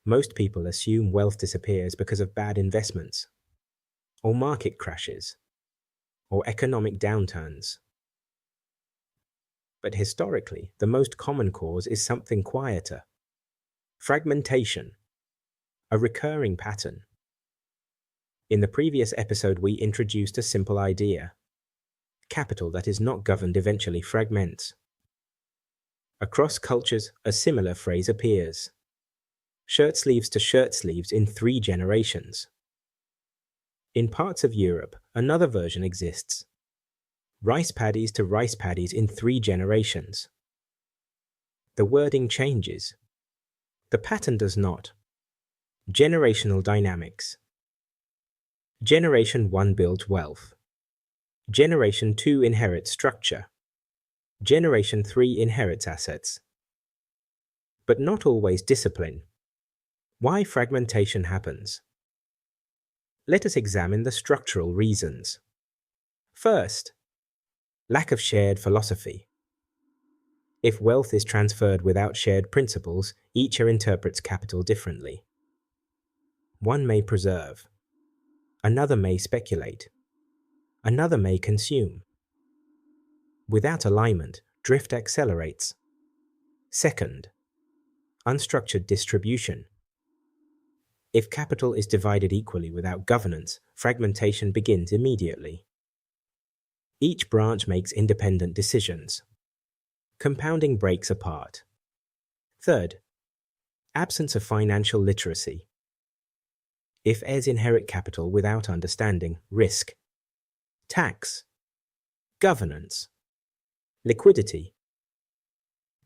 Most people assume wealth disappears because of bad investments, or market crashes, or economic downturns. But historically, the most common cause is something quieter: fragmentation, a recurring pattern. In the previous episode, we introduced a simple idea: capital that is not governed eventually fragments. Across cultures, a similar phrase appears: shirt sleeves to shirt sleeves in 3 generations. In parts of Europe, another version exists: rice paddies to rice paddies in 3 generations. The wording changes. The pattern does not. Generational dynamics. Generation 1 builds wealth. Generation 2 inherits structure. Generation 3 inherits assets. But not always discipline. Why fragmentation happens? Let us examine the structural reasons. First, lack of shared philosophy. If wealth is transferred without shared principles, each interprets capital differently. One may preserve. Another may speculate. Another may consume. Without alignment, drift accelerates. Second, unstructured distribution. If capital is divided equally without governance, fragmentation begins immediately. Each branch makes independent decisions. Compounding breaks apart. Third, absence of financial literacy. If heirs inherit capital without understanding risk, tax, governance, liquidity,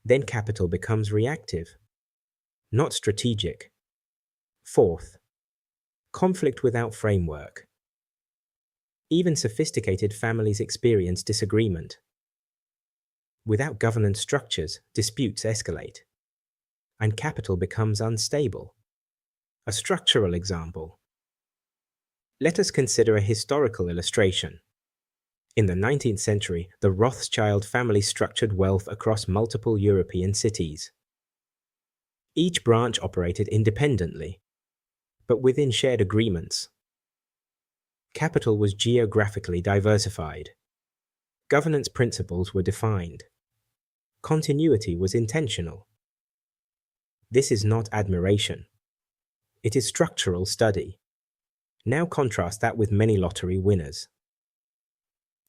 then capital becomes reactive, not strategic. Fourth, conflict without framework. Even sophisticated families experience disagreement. Without governance structures, disputes escalate, and capital becomes unstable. A structural example. Let us consider a historical illustration. In the 19th century, the Rothschild family structured wealth across multiple European cities. Each branch operated independently, but within shared agreements. Capital was geographically diversified. Governance principles were defined. Continuity was intentional. This is not admiration. It is structural study. Now contrast that with many lottery winners.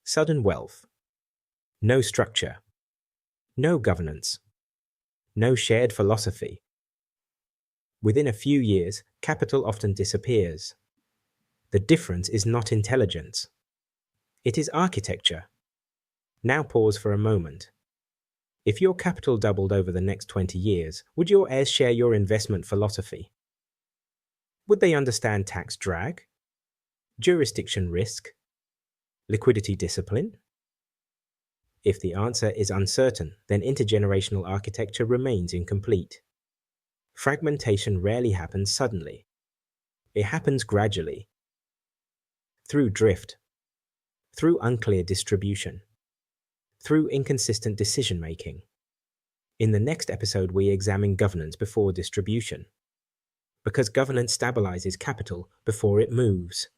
Sudden wealth. No structure. No governance. No shared philosophy. Within a few years, capital often disappears. The difference is not intelligence. It is architecture. Now pause for a moment. If your capital doubled over the next 20 years, would your heirs share your investment philosophy? Would they understand tax drag, jurisdiction risk, liquidity discipline? If the answer is uncertain, then intergenerational architecture remains incomplete. Fragmentation rarely happens suddenly. It happens gradually, through drift, through unclear distribution, through inconsistent decision-making. In the next episode, we examine governance before distribution, because governance stabilizes capital before it moves.